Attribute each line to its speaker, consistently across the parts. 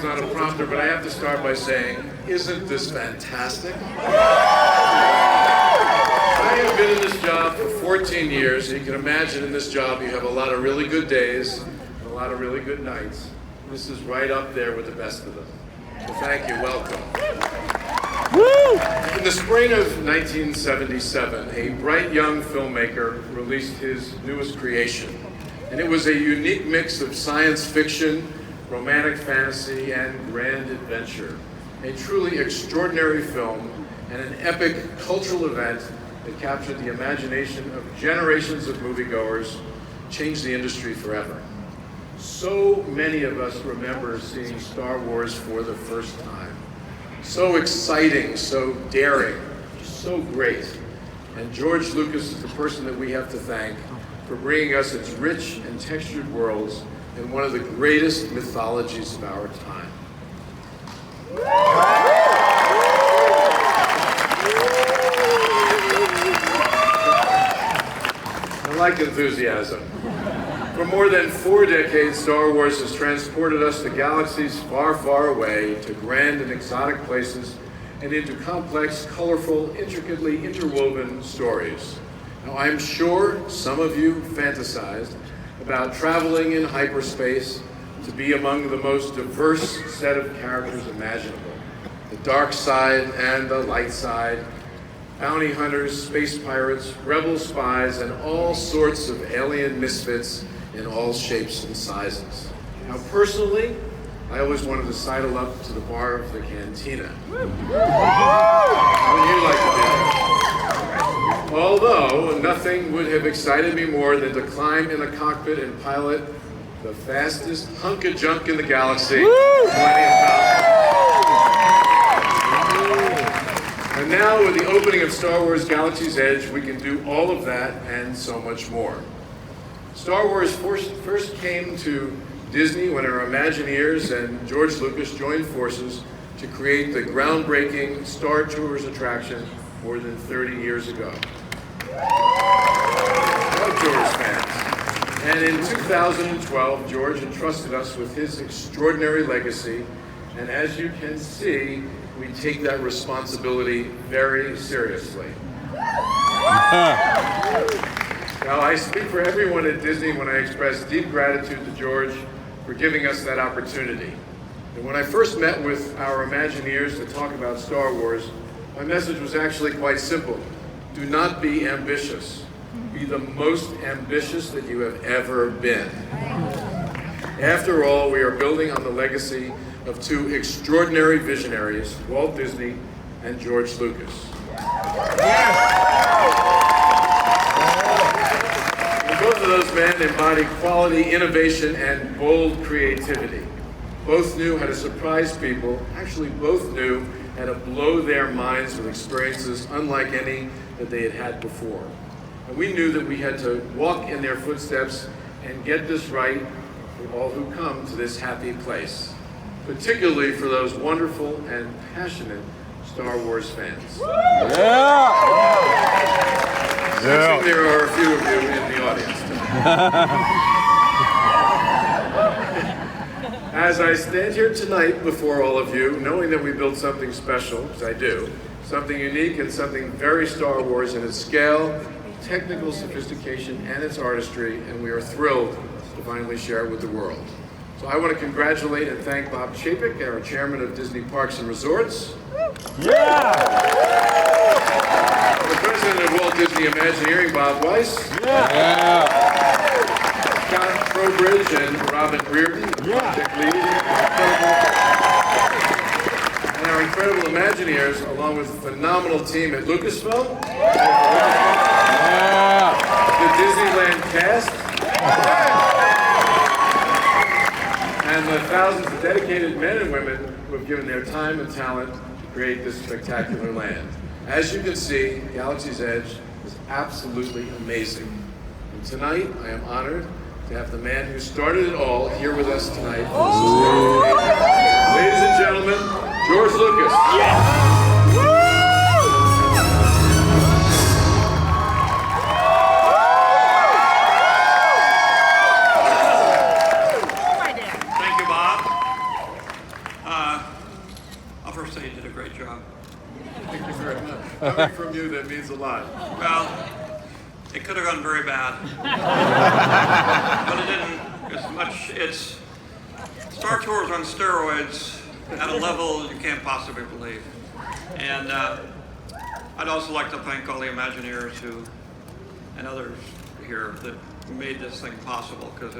Speaker 1: not a prompter, but I have to start by saying, isn't this fantastic? I have been in this job for 14 years, and you can imagine in this job you have a lot of really good days and a lot of really good nights. This is right up there with the best of them. So thank you, welcome. Woo! In the spring of 1977, a bright young filmmaker released his newest creation. And it was a unique mix of science fiction, romantic fantasy, and grand adventure. A truly extraordinary film and an epic cultural event that captured the imagination of generations of moviegoers, changed the industry forever. So many of us remember seeing Star Wars for the first time. So exciting, so daring, so great. And George Lucas is the person that we have to thank for bringing us its rich and textured worlds in one of the greatest mythologies of our time. I like enthusiasm. For more than 4 decades, Star Wars has transported us to galaxies far, far away, to grand and exotic places, and into complex, colorful, intricately interwoven stories. Now, I'm sure some of you fantasized about traveling in hyperspace to be among the most diverse set of characters imaginable. The dark side and the light side, bounty hunters, space pirates, rebel spies, and all sorts of alien misfits in all shapes and sizes. Now, personally, I always wanted to sidle up to the bar of the cantina. How would you like to do that? Although, nothing would have excited me more than to climb in a cockpit and pilot the fastest hunk of junk in the galaxy, Millennium Falcon. And now, with the opening of Star Wars Galaxy's Edge, we can do all of that and so much more. Star Wars first came to Disney when our Imagineers and George Lucas joined forces to create the groundbreaking Star Tours attraction more than 30 years ago. Star Tours fans. And in 2012, George entrusted us with his extraordinary legacy, and as you can see, we take that responsibility very seriously. Now, I speak for everyone at Disney when I express deep gratitude to George for giving us that opportunity. And when I first met with our Imagineers to talk about Star Wars, my message was actually quite simple. Do not be ambitious. Be the most ambitious that you have ever been. After all, we are building on the legacy of 2 extraordinary visionaries, Walt Disney and George Lucas. And both of those men embody quality, innovation, and bold creativity. Both knew how to surprise people, actually both knew how to blow their minds with experiences unlike any that they had had before. And we knew that we had to walk in their footsteps and get this right for all who come to this happy place, particularly for those wonderful and passionate Star Wars fans.
Speaker 2: Yeah!
Speaker 1: There are a few of you in the audience tonight. As I stand here tonight before all of you, knowing that we built something special, because I do, something unique and something very Star Wars in its scale, technical sophistication, and its artistry, and we are thrilled to finally share it with the world. So I want to congratulate and thank Bob Chapek, our chairman of Disney Parks and Resorts.
Speaker 2: Yeah!
Speaker 1: The president of Walt Disney Imagineering, Bob Weiss.
Speaker 2: Yeah!
Speaker 1: Scott Trowbridge and Robin Reardon, the project lead. And our incredible Imagineers, along with a phenomenal team at Lucasfilm.
Speaker 2: Yeah!
Speaker 1: The Disneyland cast. And the thousands of dedicated men and women who have given their time and talent to create this spectacular land. As you can see, Galaxy's Edge is absolutely amazing. And tonight, I am honored to have the man who started it all here with us tonight. Ladies and gentlemen, George Lucas.
Speaker 2: Yeah.
Speaker 1: Thank you very much. Coming from you, that means a lot.
Speaker 3: Well, it could have gone very bad, but it didn't. It's Star Tours on steroids at a level you can't possibly believe. And I'd also like to thank all the Imagineers and others here that made this thing possible, because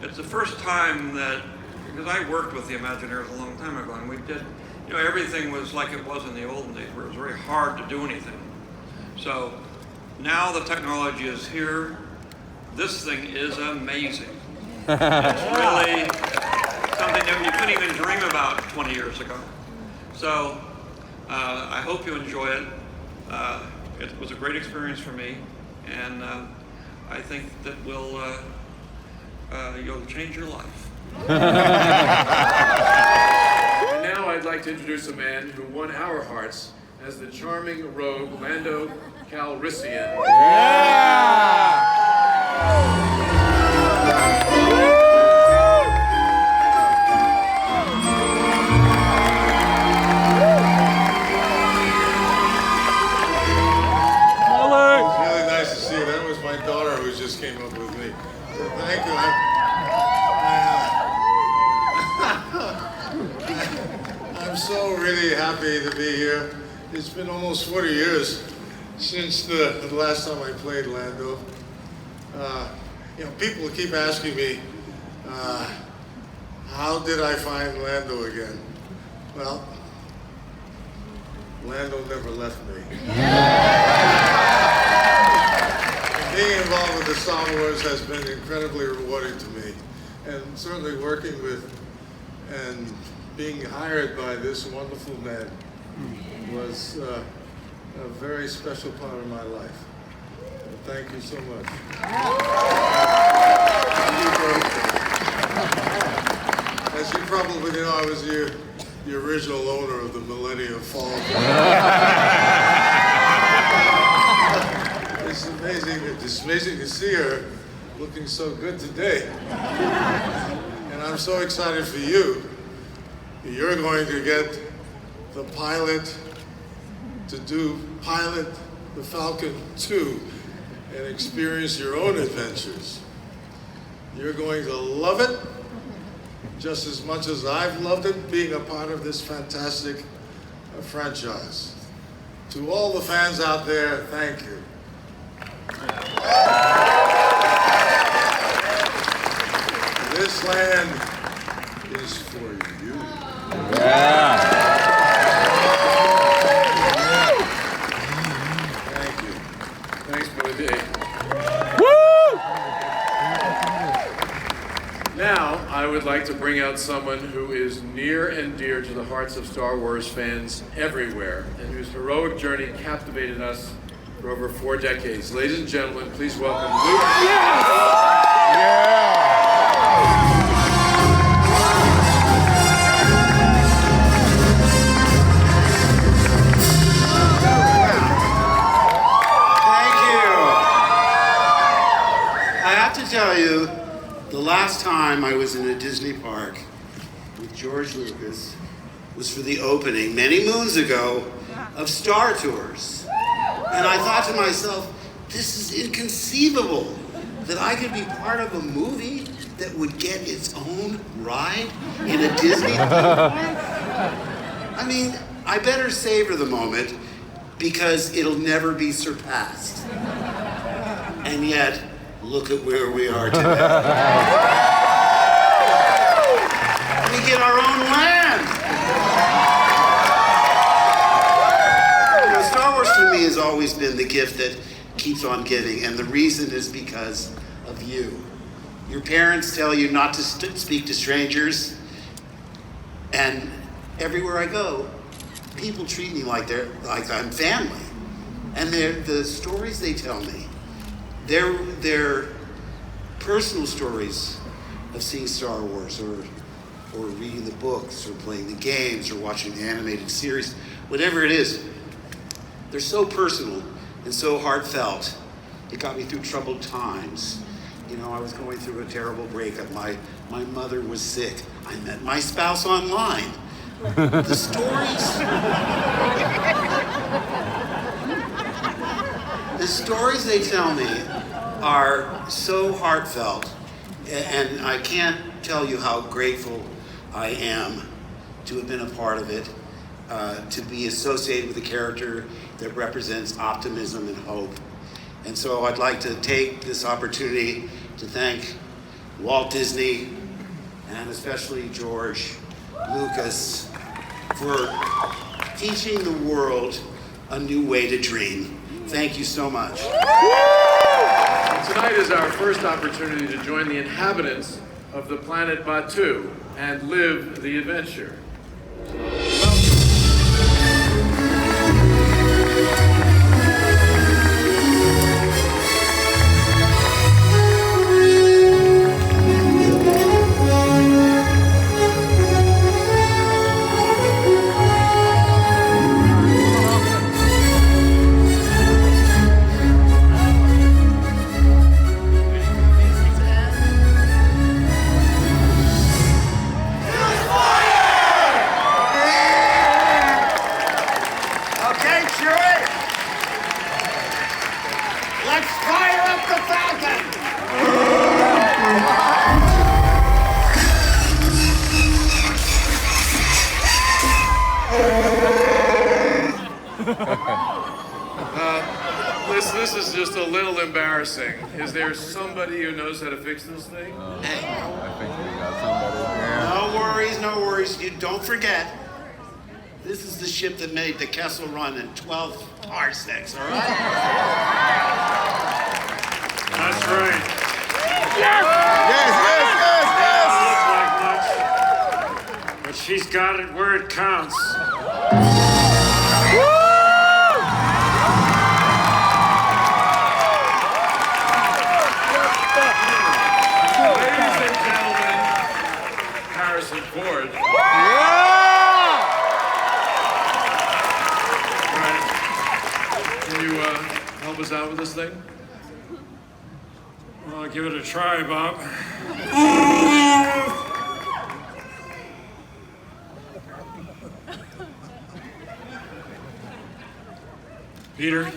Speaker 3: it's the first time because I worked with the Imagineers a long time ago, and we did, everything was like it was in the olden days, where it was very hard to do anything. So now the technology is here. This thing is amazing. It's really something that you couldn't even dream about 20 years ago. So I hope you enjoy it. It was a great experience for me, and I think that you'll change your life.
Speaker 1: And now I'd like to introduce a man who won our hearts as the charming rogue Lando Calrissian.
Speaker 4: Really nice to see you. That was my daughter who just came up with me. So thank you. I'm so really happy to be here. It's been almost 40 years since the last time I played Lando. People keep asking me, how did I find Lando again? Well, Lando never left me. Being involved with the Star Wars has been incredibly rewarding to me, and certainly working with and being hired by this wonderful man was a very special part of my life. And thank you so much. As you probably know, I was the original owner of the Millennium Falcon. It's amazing to see her looking so good today. And I'm so excited for you. You're going to get the pilot to pilot the Falcon 2 and experience your own adventures. You're going to love it just as much as I've loved it being a part of this fantastic franchise. To all the fans out there, thank you. This land is for you. Thank you.
Speaker 1: Thanks, Billy D.
Speaker 2: Woo!
Speaker 1: Now, I would like to bring out someone who is near and dear to the hearts of Star Wars fans everywhere, and whose heroic journey captivated us for over 4 decades. Ladies and gentlemen, please welcome Luke.
Speaker 5: Tell you, the last time I was in a Disney park with George Lucas was for the opening many moons ago of Star Tours. And I thought to myself, this is inconceivable that I could be part of a movie that would get its own ride in a Disney theme park. I mean, I better savor the moment because it'll never be surpassed. And yet, look at where we are today. We get our own land. Star Wars to me has always been the gift that keeps on giving, and the reason is because of you. Your parents tell you not to speak to strangers, and everywhere I go, people treat me like I'm family. And the stories they tell me, they're personal stories of seeing Star Wars or reading the books or playing the games or watching the animated series, whatever it is. They're so personal and so heartfelt. It got me through troubled times. I was going through a terrible breakup. My mother was sick. I met my spouse online. The stories they tell me are so heartfelt, and I can't tell you how grateful I am to have been a part of it, to be associated with a character that represents optimism and hope. And so I'd like to take this opportunity to thank Walt Disney and especially George Lucas for teaching the world a new way to dream. Thank you so much.
Speaker 1: Tonight is our first opportunity to join the inhabitants of the planet Batu and live the adventure. This is just a little embarrassing. Is there somebody who knows how to fix this thing?
Speaker 2: I think we got somebody here.
Speaker 5: No worries. You don't forget, this is the ship that made the Kessel Run in 12 parsecs, all right?
Speaker 6: That's right.
Speaker 2: Yes.
Speaker 6: Looks like much, but she's got it where it counts.
Speaker 1: Ladies and gentlemen, Harrison Ford. All right. Can you help us out with this thing?
Speaker 6: Well, give it a try, Bob. Peter?